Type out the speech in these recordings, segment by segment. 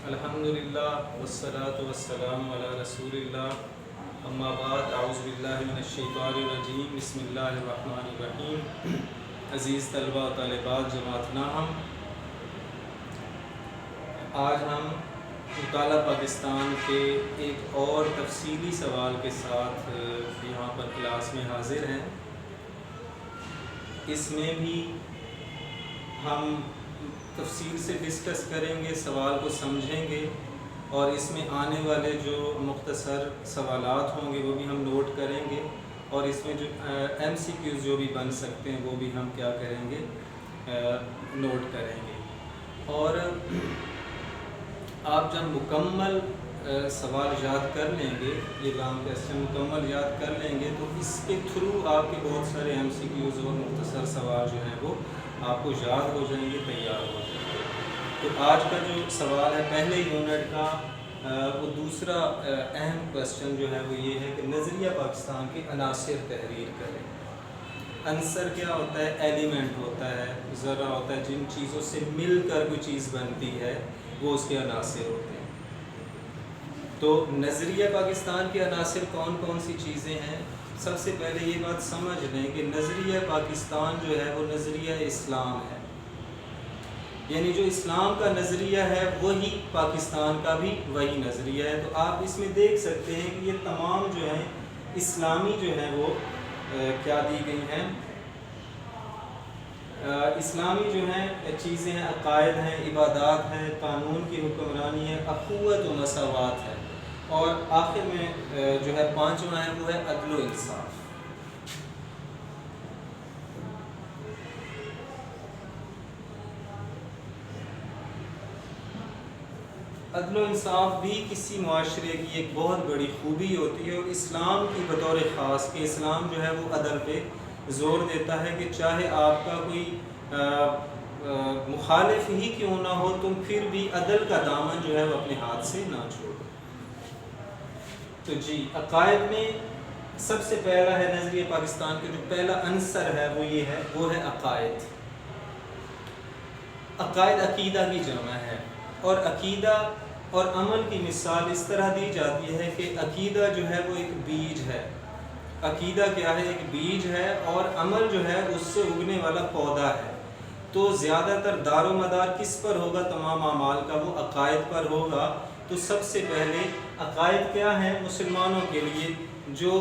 الحمدللہ والصلاة والسلام علی رسول اللہ، اما بعد، اعوذ باللہ من الشیطان الرجیم، بسم اللہ الرحمن الرحیم۔ عزیز طلبہ و طالبات جماعت ناہم، آج ہم مطالعہ پاکستان کے ایک اور تفصیلی سوال کے ساتھ یہاں پر کلاس میں حاضر ہیں۔ اس میں بھی ہم تفصیل سے ڈسکس کریں گے، سوال کو سمجھیں گے، اور اس میں آنے والے جو مختصر سوالات ہوں گے وہ بھی ہم نوٹ کریں گے، اور اس میں جو ایم سی کیوز جو بھی بن سکتے ہیں وہ بھی ہم کیا کریں گے، نوٹ کریں گے۔ اور آپ جب مکمل سوال یاد کر لیں گے، یہ لانگ ٹیسٹ سے مکمل یاد کر لیں گے، تو اس کے تھرو آپ کے بہت سارے ایم سی کیوز اور مختصر سوال جو ہیں وہ آپ کو یاد ہو جائیں گے، تیار ہو جائیں گے۔ تو آج کا جو سوال ہے پہلے یونٹ کا، وہ دوسرا اہم کویسچن جو ہے وہ یہ ہے کہ نظریہ پاکستان کے عناصر تحریر کریں۔ عنصر کیا ہوتا ہے؟ ایلیمنٹ ہوتا ہے، ذرہ ہوتا ہے، جن چیزوں سے مل کر کوئی چیز بنتی ہے وہ اس کے عناصر ہوتے ہیں۔ تو نظریہ پاکستان کے عناصر کون کون سی چیزیں ہیں؟ سب سے پہلے یہ بات سمجھ لیں کہ نظریہ پاکستان جو ہے وہ نظریہ اسلام ہے، یعنی جو اسلام کا نظریہ ہے وہی پاکستان کا بھی وہی نظریہ ہے۔ تو آپ اس میں دیکھ سکتے ہیں کہ یہ تمام جو ہیں اسلامی جو ہیں وہ کیا دی گئی ہیں، اسلامی جو ہیں چیزیں ہیں، عقائد ہیں، عبادات ہیں، قانون کی حکمرانی ہے، اخوت و مساوات ہے، اور آخر میں جو ہے پانچواں ہے وہ ہے عدل و انصاف۔ عدل و انصاف بھی کسی معاشرے کی ایک بہت بڑی خوبی ہوتی ہے، اور اسلام کی بطور خاص کہ اسلام جو ہے وہ عدل پہ زور دیتا ہے کہ چاہے آپ کا کوئی مخالف ہی کیوں نہ ہو، تم پھر بھی عدل کا دامن جو ہے وہ اپنے ہاتھ سے نہ چھوڑو۔ تو جی، عقائد میں سب سے پہلا ہے نظریہ پاکستان کے جو پہلا عنصر ہے وہ یہ ہے، وہ ہے عقائد۔ عقائد عقیدہ کی جمع ہے، اور عقیدہ اور عمل کی مثال اس طرح دی جاتی ہے کہ عقیدہ جو ہے وہ ایک بیج ہے۔ عقیدہ کیا ہے؟ ایک بیج ہے، اور عمل جو ہے اس سے اگنے والا پودا ہے۔ تو زیادہ تر دار و مدار کس پر ہوگا؟ تمام اعمال کا وہ عقائد پر ہوگا۔ تو سب سے پہلے عقائد کیا ہیں مسلمانوں کے لیے؟ جو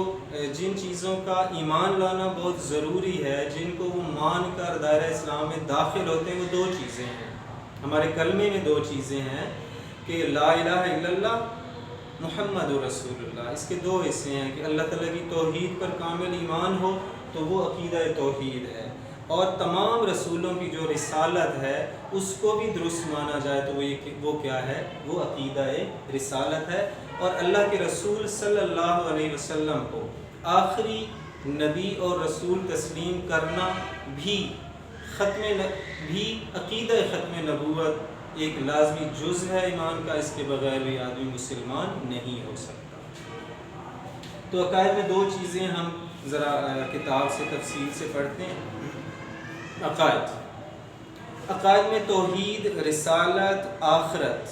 جن چیزوں کا ایمان لانا بہت ضروری ہے، جن کو وہ مان کر دائرہ اسلام میں داخل ہوتے ہیں، وہ دو چیزیں ہیں۔ ہمارے کلمے میں دو چیزیں ہیں کہ لا الہ الا اللہ محمد رسول اللہ۔ اس کے دو حصے ہیں کہ اللہ تعالیٰ کی توحید پر کامل ایمان ہو تو وہ عقیدہ توحید ہے، اور تمام رسولوں کی جو رسالت ہے اس کو بھی درست مانا جائے تو وہ کیا ہے؟ وہ عقیدہ رسالت ہے۔ اور اللہ کے رسول صلی اللہ علیہ وسلم کو آخری نبی اور رسول تسلیم کرنا بھی عقیدہ ختم نبوت ایک لازمی جز ہے ایمان کا، اس کے بغیر بھی آدمی مسلمان نہیں ہو سکتا۔ تو عقائد میں دو چیزیں ہم ذرا کتاب سے تفصیل سے پڑھتے ہیں۔ عقائد میں توحید، رسالت، آخرت،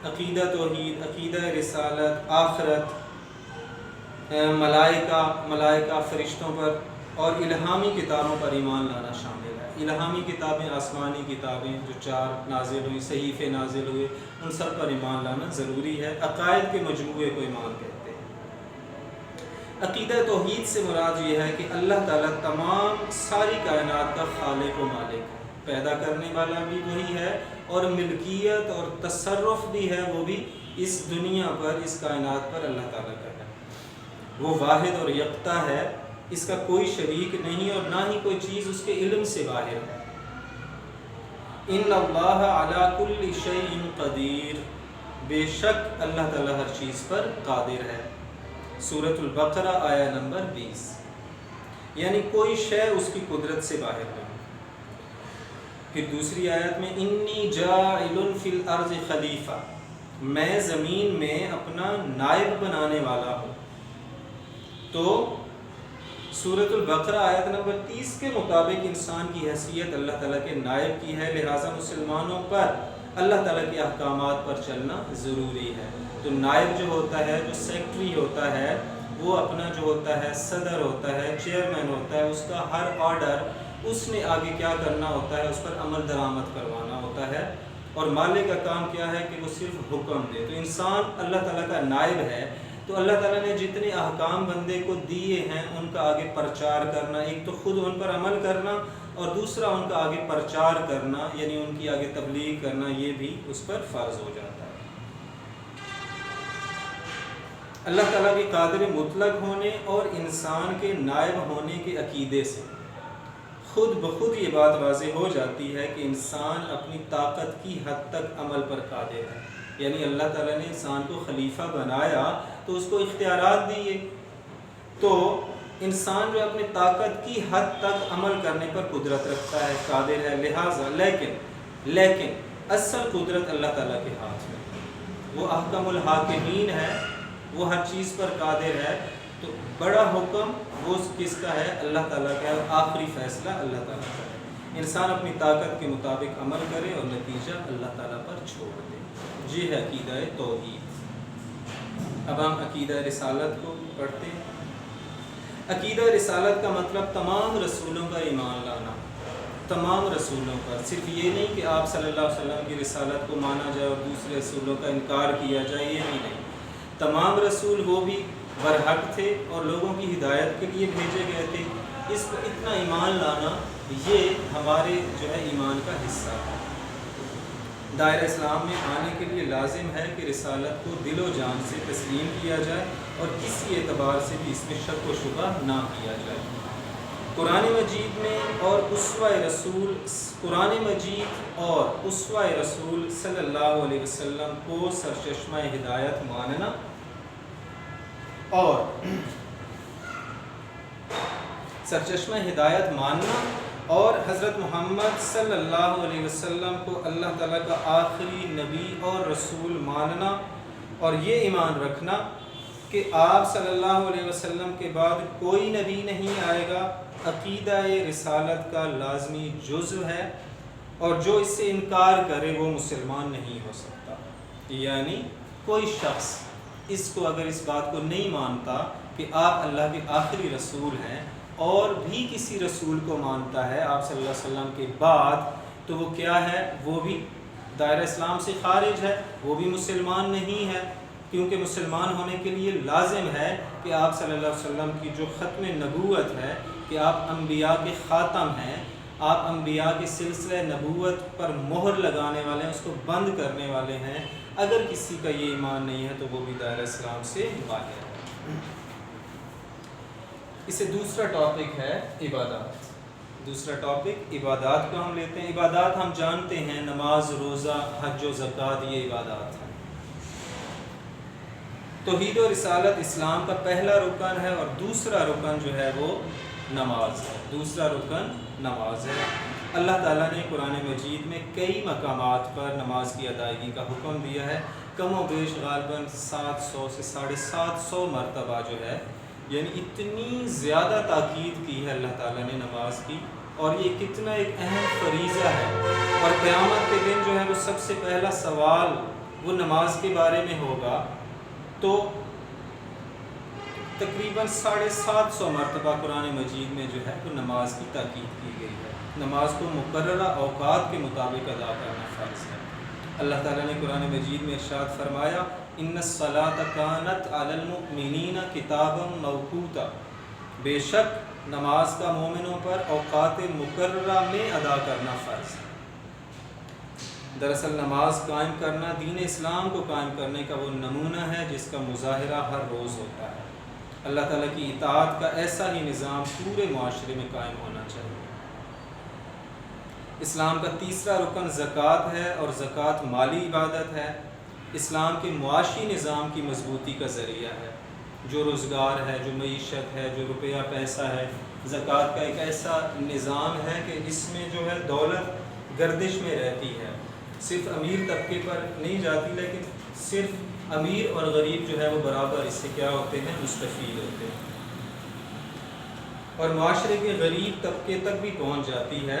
عقیدہ توحید، عقیدہ رسالت، آخرت، ملائکہ فرشتوں پر اور الہامی کتابوں پر ایمان لانا شامل ہے۔ الہامی کتابیں آسمانی کتابیں جو 4 نازل ہوئی، صحیفے نازل ہوئے، ان سب پر ایمان لانا ضروری ہے۔ عقائد کے مجموعے کو ایمان کہتے ہیں۔ عقیدہ توحید سے مراد یہ ہے کہ اللہ تعالیٰ تمام ساری کائنات کا خالق و مالک ہے، پیدا کرنے والا بھی وہی ہے، اور ملکیت اور تصرف بھی ہے وہ بھی اس دنیا پر، اس کائنات پر اللہ تعالیٰ کا ہے۔ وہ واحد اور یکتا ہے، اس کا کوئی شریک نہیں، اور نہ ہی کوئی چیز اس کے علم سے باہر ہے۔ ان اللہ علی کل شیء قدیر، بے شک اللہ تعالیٰ ہر چیز پر قادر ہے۔ سورۃ البقرہ آیہ نمبر 20۔ یعنی کوئی شے اس کی قدرت سے باہر نہیں۔ پھر دوسری آیت میں انی جاعل فی الارض خلیفہ، میں زمین میں اپنا نائب بنانے والا ہوں۔ تو سورۃ البقرہ آیت نمبر 30 کے مطابق انسان کی حیثیت اللہ تعالیٰ کے نائب کی ہے، لہٰذا مسلمانوں پر اللہ تعالیٰ کے احکامات پر چلنا ضروری ہے۔ تو نائب جو ہوتا ہے، جو سیکٹری ہوتا ہے، وہ اپنا جو ہوتا ہے صدر ہوتا ہے، چیئرمین ہوتا ہے، اس کا ہر آرڈر اس نے آگے کیا کرنا ہوتا ہے، اس پر عمل درآمد کروانا ہوتا ہے، اور مالک کا کام کیا ہے کہ وہ صرف حکم دے۔ تو انسان اللہ تعالیٰ کا نائب ہے، تو اللہ تعالیٰ نے جتنے احکام بندے کو دیے ہیں ان کا آگے پرچار کرنا، ایک تو خود ان پر عمل کرنا، اور دوسرا ان کا آگے پرچار کرنا، یعنی ان کی آگے تبلیغ کرنا، یہ بھی اس پر فرض ہو جاتا ہے۔ اللہ تعالیٰ کے قادر مطلق ہونے اور انسان کے نائب ہونے کے عقیدے سے خود بخود یہ بات واضح ہو جاتی ہے کہ انسان اپنی طاقت کی حد تک عمل پر قادر ہے۔ یعنی اللہ تعالیٰ نے انسان کو خلیفہ بنایا تو اس کو اختیارات دیے، تو انسان جو اپنی طاقت کی حد تک عمل کرنے پر قدرت رکھتا ہے، قادر ہے، لہٰذا لیکن اصل قدرت اللہ تعالیٰ کے ہاتھ میں، وہ احکم الحاکمین ہے، وہ ہر چیز پر قادر ہے۔ تو بڑا حکم وہ کس کا ہے؟ اللہ تعالیٰ کا ہے، آخری فیصلہ اللہ تعالیٰ کا ہے۔ انسان اپنی طاقت کے مطابق عمل کرے اور نتیجہ اللہ تعالیٰ پر چھوڑ دے۔ یہ ہے عقیدہ توحید۔ اب ہم عقیدہ رسالت کو پڑھتے ہیں۔ عقیدہ رسالت کا مطلب تمام رسولوں کا ایمان لانا، تمام رسولوں پر، صرف یہ نہیں کہ آپ صلی اللہ علیہ وسلم کی رسالت کو مانا جائے اور دوسرے رسولوں کا انکار کیا جائے، یہ بھی نہیں۔ تمام رسول وہ بھی برحق تھے اور لوگوں کی ہدایت کے لیے بھیجے گئے تھے، اس پر اتنا ایمان لانا یہ ہمارے جو ہے ایمان کا حصہ ہے۔ دائرہ اسلام میں آنے کے لیے لازم ہے کہ رسالت کو دل و جان سے تسلیم کیا جائے اور کسی اعتبار سے بھی اس میں شک و شبہ نہ کیا جائے۔ قرآن مجید میں اور اسوہ رسول صلی اللہ علیہ وسلم کو سرچشمہ ہدایت ماننا اور حضرت محمد صلی اللہ علیہ وسلم کو اللہ تعالیٰ کا آخری نبی اور رسول ماننا، اور یہ ایمان رکھنا کہ آپ صلی اللہ علیہ وسلم کے بعد کوئی نبی نہیں آئے گا، عقیدہ رسالت کا لازمی جزو ہے، اور جو اس سے انکار کرے وہ مسلمان نہیں ہو سکتا۔ یعنی کوئی شخص اس کو اگر اس بات کو نہیں مانتا کہ آپ اللہ کے آخری رسول ہیں اور بھی کسی رسول کو مانتا ہے آپ صلی اللہ علیہ وسلم کے بعد، تو وہ کیا ہے؟ وہ بھی دائرہ اسلام سے خارج ہے، وہ بھی مسلمان نہیں ہے، کیونکہ مسلمان ہونے کے لیے لازم ہے کہ آپ صلی اللہ علیہ وسلم کی جو ختم نبوت ہے کہ آپ انبیاء کے خاتم ہیں، آپ انبیاء کے سلسلہ نبوت پر مہر لگانے والے ہیں، اس کو بند کرنے والے ہیں۔ اگر کسی کا یہ ایمان نہیں ہے تو وہ بھی دائرہ اسلام سے باہر ہے۔ اسے دوسرا ٹاپک ہے عبادات۔ دوسرا ٹاپک عبادات کو ہم لیتے ہیں۔ عبادات ہم جانتے ہیں نماز، روزہ، حج و زکوٰۃ، یہ عبادات ہیں۔ توحید و رسالت اسلام کا پہلا رکن ہے اور دوسرا رکن جو ہے وہ نماز ہے۔ دوسرا رکن نماز ہے۔ اللہ تعالیٰ نے قرآن مجید میں کئی مقامات پر نماز کی ادائیگی کا حکم دیا ہے، کم و بیش غالباً 700 سے 750 مرتبہ جو ہے، یعنی اتنی زیادہ تاکید کی ہے اللہ تعالیٰ نے نماز کی، اور یہ کتنا ایک اہم فریضہ ہے۔ اور قیامت کے دن جو ہے وہ سب سے پہلا سوال وہ نماز کے بارے میں ہوگا، تو تقریباً 750 مرتبہ قرآن مجید میں جو ہے وہ نماز کی تاکید کی گئی ہے۔ نماز کو مقررہ اوقات کے مطابق ادا کرنا فرض ہے۔ اللہ تعالیٰ نے قرآن مجید میں ارشاد فرمایا، ان الصلاۃ کانت علی المؤمنین کتابا موقوتا، بے شک نماز کا مومنوں پر اوقات مقررہ میں ادا کرنا فرض ہے۔ دراصل نماز قائم کرنا دین اسلام کو قائم کرنے کا وہ نمونہ ہے جس کا مظاہرہ ہر روز ہوتا ہے۔ اللہ تعالیٰ کی اطاعت کا ایسا ہی نظام پورے معاشرے میں قائم ہونا چاہیے۔ اسلام کا تیسرا رکن زکوٰۃ ہے، اور زکوٰۃ مالی عبادت ہے، اسلام کے معاشی نظام کی مضبوطی کا ذریعہ ہے۔ جو روزگار ہے، جو معیشت ہے، جو روپیہ پیسہ ہے، زکوٰۃ کا ایک ایسا نظام ہے کہ اس میں جو ہے دولت گردش میں رہتی ہے، صرف امیر طبقے پر نہیں جاتی، لیکن صرف امیر اور غریب جو ہے وہ برابر اس سے کیا ہوتے ہیں؟ مستفید ہوتے ہیں، اور معاشرے کے غریب طبقے تک بھی پہنچ جاتی ہے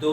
2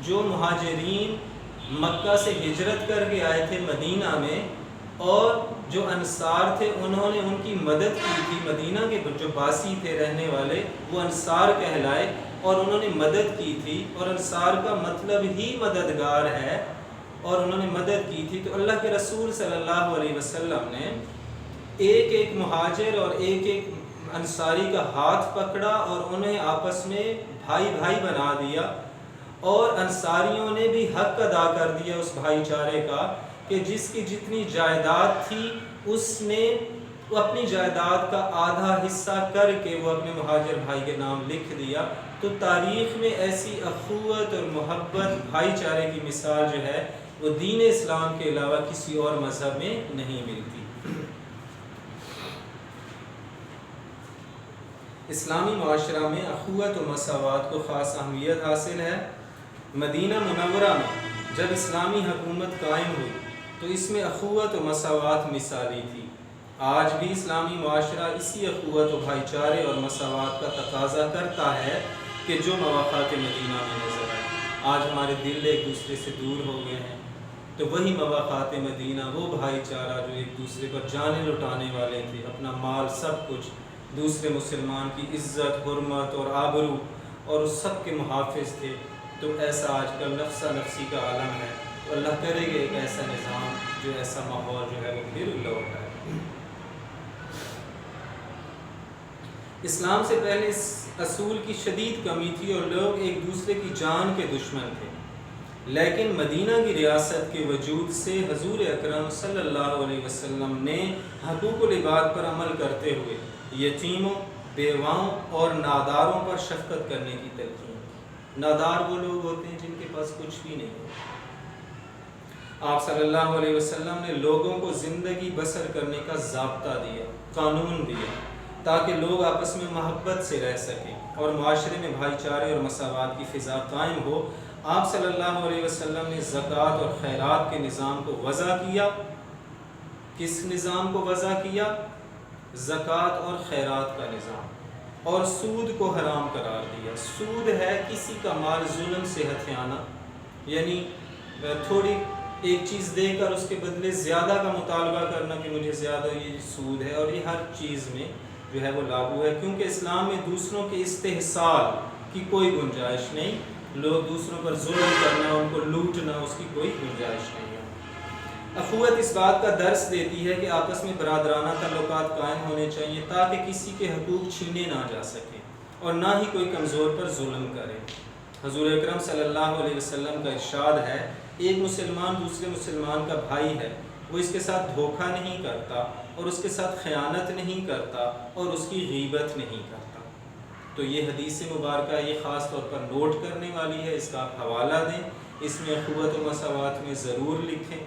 جو مہاجرین مکہ سے ہجرت کر کے آئے تھے مدینہ میں، اور جو انصار تھے انہوں نے ان کی مدد کی تھی، مدینہ کے جو باسی تھے رہنے والے وہ انصار کہلائے اور انہوں نے مدد کی تھی، اور انصار کا مطلب ہی مددگار ہے، اور انہوں نے مدد کی تھی۔ تو اللہ کے رسول صلی اللہ علیہ وسلم نے ایک ایک مہاجر اور ایک ایک انصاری کا ہاتھ پکڑا اور انہیں آپس میں بھائی بھائی بنا دیا، اور انصاریوں نے بھی حق ادا کر دیا اس بھائی چارے کا کہ جس کی جتنی جائیداد تھی اس نے وہ اپنی جائیداد کا آدھا حصہ کر کے وہ اپنے مہاجر بھائی کے نام لکھ دیا۔ تو تاریخ میں ایسی اخوت اور محبت بھائی چارے کی مثال جو ہے وہ دین اسلام کے علاوہ کسی اور مذہب میں نہیں ملتی۔ اسلامی معاشرہ میں اخوت و مساوات کو خاص اہمیت حاصل ہے۔ مدینہ منورہ میں جب اسلامی حکومت قائم ہوئی تو اس میں اخوت و مساوات مثالی تھی۔ آج بھی اسلامی معاشرہ اسی اخوت و بھائی چارے اور مساوات کا تقاضا کرتا ہے کہ جو مواقعات مدینہ میں نظر آئے۔ آج ہمارے دل ایک دوسرے سے دور ہو گئے ہیں، تو وہی مواقعات مدینہ، وہ بھائی چارہ جو ایک دوسرے پر جانیں لٹانے والے تھے، اپنا مال سب کچھ دوسرے مسلمان کی عزت، حرمت اور آبرو اور اس سب کے محافظ تھے، تو ایسا آج کل نفسہ نفسی کا عالم ہے۔ تو اللہ کرے گا ایک ایسا نظام، جو ایسا ماحول جو ہے وہ پھر لوٹ آئے۔ اسلام سے پہلے اس اصول کی شدید کمی تھی اور لوگ ایک دوسرے کی جان کے دشمن تھے، لیکن مدینہ کی ریاست کے وجود سے حضور اکرم صلی اللہ علیہ وسلم نے حقوق العباد پر عمل کرتے ہوئے یتیموں، بیواؤں اور ناداروں پر شفقت کرنے کی تلقین کی۔ نادار وہ لوگ ہوتے ہیں جن کے پاس کچھ بھی نہیں ہوتا۔ آپ صلی اللہ علیہ وسلم نے لوگوں کو زندگی بسر کرنے کا ضابطہ دیا، قانون دیا، تاکہ لوگ آپس میں محبت سے رہ سکیں اور معاشرے میں بھائی چارے اور مساوات کی فضا قائم ہو۔ آپ صلی اللہ علیہ وسلم نے زکوٰۃ اور خیرات کے نظام کو وضع کیا۔ کس نظام کو وضع کیا؟ زکوٰۃ اور خیرات کا نظام، اور سود کو حرام قرار دیا۔ سود ہے کسی کا مال ظلم سے ہتھیانا، یعنی تھوڑی ایک چیز دے کر اس کے بدلے زیادہ کا مطالبہ کرنا کہ مجھے زیادہ، یہ سود ہے، اور یہ ہر چیز میں جو ہے وہ لاگو ہے، کیونکہ اسلام میں دوسروں کے استحصال کی کوئی گنجائش نہیں۔ لوگ دوسروں پر ظلم کرنا، ان کو لوٹنا، اس کی کوئی گنجائش نہیں ہے۔ اخوت اس بات کا درس دیتی ہے کہ آپس میں برادرانہ تعلقات قائم ہونے چاہیے تاکہ کسی کے حقوق چھینے نہ جا سکیں اور نہ ہی کوئی کمزور پر ظلم کرے۔ حضور اکرم صلی اللہ علیہ وسلم کا ارشاد ہے، ایک مسلمان دوسرے مسلمان کا بھائی ہے، وہ اس کے ساتھ دھوکہ نہیں کرتا اور اس کے ساتھ خیانت نہیں کرتا اور اس کی غیبت نہیں کرتا۔ تو یہ حدیث مبارکہ یہ خاص طور پر نوٹ کرنے والی ہے، اس کا آپ حوالہ دیں، اس میں اخوت و مساوات میں ضرور لکھیں۔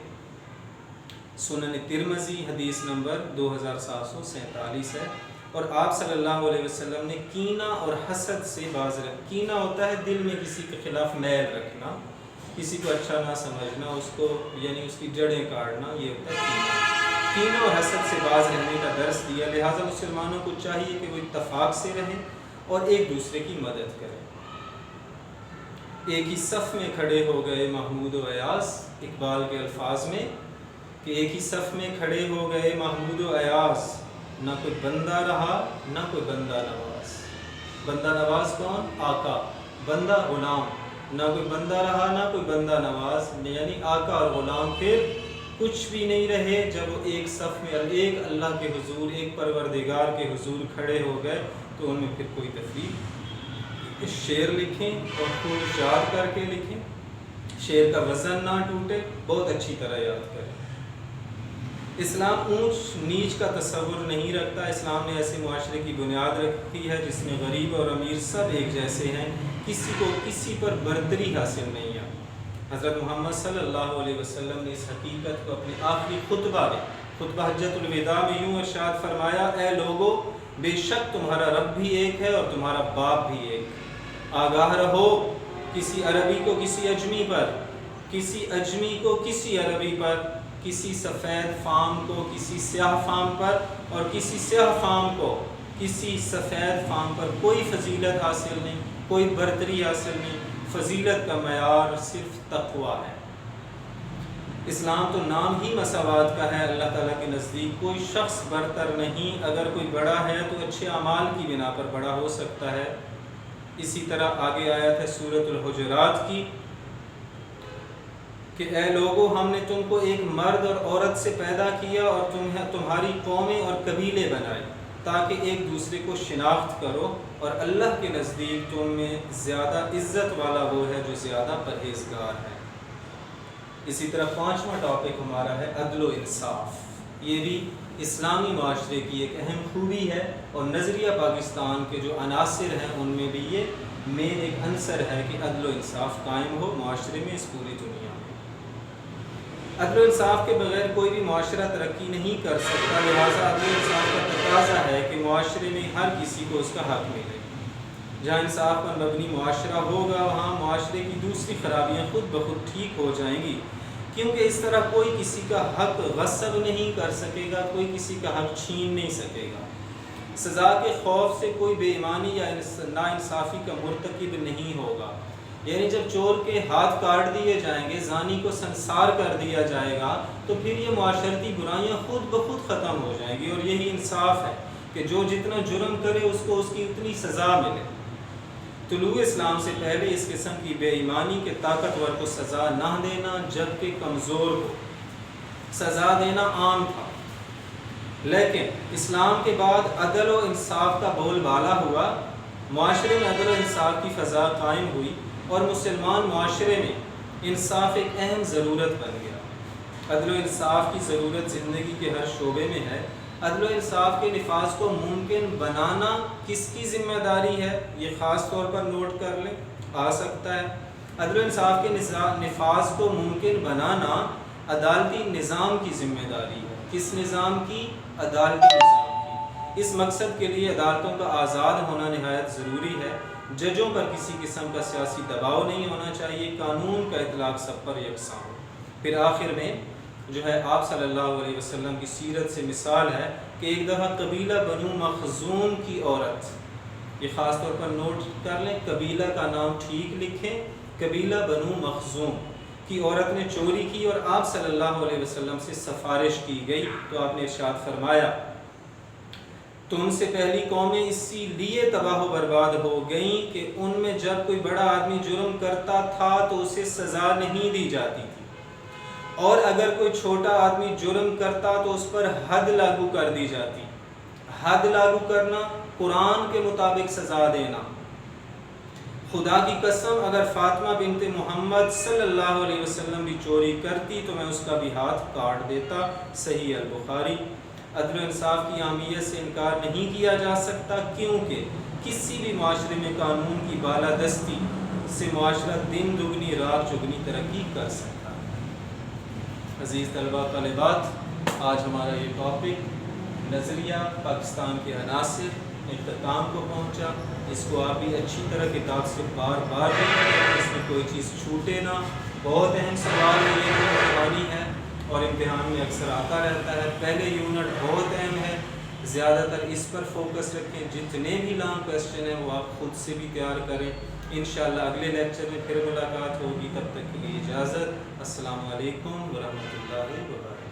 سنن ترمذی حدیث نمبر 2747 ہے، اور آپ صلی اللہ علیہ وسلم نے کینہ اور حسد سے باز رکھ۔ کینہ ہوتا ہے دل میں کسی کے خلاف میل رکھنا، کسی کو اچھا نہ سمجھنا، اس کو یعنی اس کی جڑیں کاٹنا، یہ ہوتا ہے کینہ۔ کینہ اور حسد سے باز رہنے کا درس دیا، لہٰذا مسلمانوں کو چاہیے کہ وہ اتفاق سے رہیں اور ایک دوسرے کی مدد کریں۔ ایک ہی صف میں کھڑے ہو گئے محمود و ایاز، اقبال کے الفاظ میں کہ ایک ہی صف میں کھڑے ہو گئے محمود و ایاز، نہ کوئی بندہ رہا نہ کوئی بندہ نواز۔ بندہ نواز کون؟ آقا۔ بندہ غلام، نہ کوئی بندہ رہا نہ کوئی بندہ نواز، یعنی آقا اور غلام پھر کچھ بھی نہیں رہے جب وہ ایک صف میں ایک اللہ کے حضور، ایک پروردگار کے حضور کھڑے ہو گئے، تو ان میں پھر کوئی تفریق۔ شعر لکھیں اور خوب یاد کر کے لکھیں، شعر کا وزن نہ ٹوٹے، بہت اچھی طرح یاد کریں۔ اسلام اونچ نیچ کا تصور نہیں رکھتا، اسلام نے ایسے معاشرے کی بنیاد رکھی ہے جس میں غریب اور امیر سب ایک جیسے ہیں، کسی کو کسی پر برتری حاصل نہیں ہے۔ حضرت محمد صلی اللہ علیہ وسلم نے اس حقیقت کو اپنے آخری خطبہ میں، خطبہ حجۃ الوداع میں یوں ارشاد فرمایا، اے لوگو، بے شک تمہارا رب بھی ایک ہے اور تمہارا باپ بھی ایک۔ آگاہ رہو، کسی عربی کو کسی اجمی پر، کسی اجمی کو کسی عربی پر، کسی سفید فام کو کسی سیاہ فام پر، اور کسی سیاہ فام کو کسی سفید فام پر کوئی فضیلت حاصل نہیں، کوئی برتری حاصل نہیں۔ فضیلت کا معیار صرف تقویٰ ہے۔ اسلام تو نام ہی مساوات کا ہے، اللہ تعالیٰ کے نزدیک کوئی شخص برتر نہیں، اگر کوئی بڑا ہے تو اچھے اعمال کی بنا پر بڑا ہو سکتا ہے۔ اسی طرح آگے آیت ہے سورۃ الحجرات کی کہ اے لوگو ہم نے تم کو ایک مرد اور عورت سے پیدا کیا اور تمہاری قومیں اور قبیلے بنائے تاکہ ایک دوسرے کو شناخت کرو، اور اللہ کے نزدیک تم میں زیادہ عزت والا وہ ہے جو زیادہ پرہیزگار ہے۔ اسی طرح 5واں ٹاپک ہمارا ہے عدل و انصاف۔ یہ بھی اسلامی معاشرے کی ایک اہم خوبی ہے، اور نظریہ پاکستان کے جو عناصر ہیں ان میں بھی یہ مین ایک عنصر ہے کہ عدل و انصاف قائم ہو معاشرے میں، اس پوری دنیا میں۔ عدل و انصاف کے بغیر کوئی بھی معاشرہ ترقی نہیں کر سکتا، لہٰذا عدل و انصاف کا تقاضا ہے کہ معاشرے میں ہر کسی کو اس کا حق ملے۔ جہاں انصاف پر مبنی معاشرہ ہوگا وہاں معاشرے کی دوسری خرابیاں خود بخود ٹھیک ہو جائیں گی، کیونکہ اس طرح کوئی کسی کا حق غصب نہیں کر سکے گا، کوئی کسی کا حق چھین نہیں سکے گا۔ سزا کے خوف سے کوئی بے ایمانی یا ناانصافی کا مرتکب نہیں ہوگا۔ یعنی جب چور کے ہاتھ کاٹ دیے جائیں گے، زانی کو سنسار کر دیا جائے گا، تو پھر یہ معاشرتی برائیاں خود بخود ختم ہو جائیں گی، اور یہی انصاف ہے کہ جو جتنا جرم کرے اس کو اس کی اتنی سزا ملے۔ طلوع اسلام سے پہلے اس قسم کی بے ایمانی کے طاقتور کو سزا نہ دینا جبکہ کمزور کو سزا دینا عام تھا، لیکن اسلام کے بعد عدل و انصاف کا بول بالا ہوا، معاشرے میں عدل و انصاف کی فضا قائم ہوئی، اور مسلمان معاشرے میں انصاف ایک اہم ضرورت بن گیا۔ عدل و انصاف کی ضرورت زندگی کے ہر شعبے میں ہے۔ عدل و انصاف کے نفاذ کو ممکن بنانا کس کی ذمہ داری ہے، یہ خاص طور پر نوٹ کر لیں، آ سکتا ہے۔ عدل و انصاف کے نفاذ کو ممکن بنانا عدالتی نظام کی ذمہ داری ہے۔ کس نظام کی؟ عدالتی نظام کی۔ اس مقصد کے لیے عدالتوں کا آزاد ہونا نہایت ضروری ہے۔ ججوں پر کسی قسم کا سیاسی دباؤ نہیں ہونا چاہیے، قانون کا اطلاق سب پر یکساں ہو۔ پھر آخر میں جو ہے آپ صلی اللہ علیہ وسلم کی سیرت سے مثال ہے کہ ایک دفعہ قبیلہ بنو مخزوم کی عورت، یہ خاص طور پر نوٹ کر لیں، قبیلہ کا نام ٹھیک لکھیں، قبیلہ بنو مخزوم کی عورت نے چوری کی اور آپ صلی اللہ علیہ وسلم سے سفارش کی گئی، تو آپ نے ارشاد فرمایا تم سے پہلی قومیں اسی لیے تباہ و برباد ہو گئیں کہ ان میں جب کوئی بڑا آدمی جرم کرتا تھا تو اسے سزا نہیں دی جاتی تھی، اور اگر کوئی چھوٹا آدمی جرم کرتا تو اس پر حد لاگو کر دی جاتی۔ حد لاگو کرنا، قرآن کے مطابق سزا دینا۔ خدا کی قسم اگر فاطمہ بنت محمد صلی اللہ علیہ وسلم بھی چوری کرتی تو میں اس کا بھی ہاتھ کاٹ دیتا، صحیح البخاری۔ عدل و انصاف کی اہمیت سے انکار نہیں کیا جا سکتا، کیونکہ کسی بھی معاشرے میں قانون کی بالادستی سے معاشرہ دن دگنی رات چگنی ترقی کر سکتا ہے۔ عزیز طلباء طالبات، آج ہمارا یہ ٹاپک نظریہ پاکستان کے عناصر اختتام کو پہنچا۔ اس کو آپ بھی اچھی طرح کتاب سے بار بار دیکھیں، اس میں کوئی چیز چھوٹے نہ۔ بہت اہم سوال ہے، یہ امتحانی ہے اور امتحان میں اکثر آتا رہتا ہے۔ پہلے یونٹ بہت اہم ہے، زیادہ تر اس پر فوکس رکھیں۔ جتنے بھی لانگ کویسچن ہیں وہ آپ خود سے بھی تیار کریں۔ انشاءاللہ اگلے لیکچر میں پھر ملاقات ہوگی، تب تک کے لیے اجازت۔ السلام علیکم ورحمۃ اللہ وبرکاتہ۔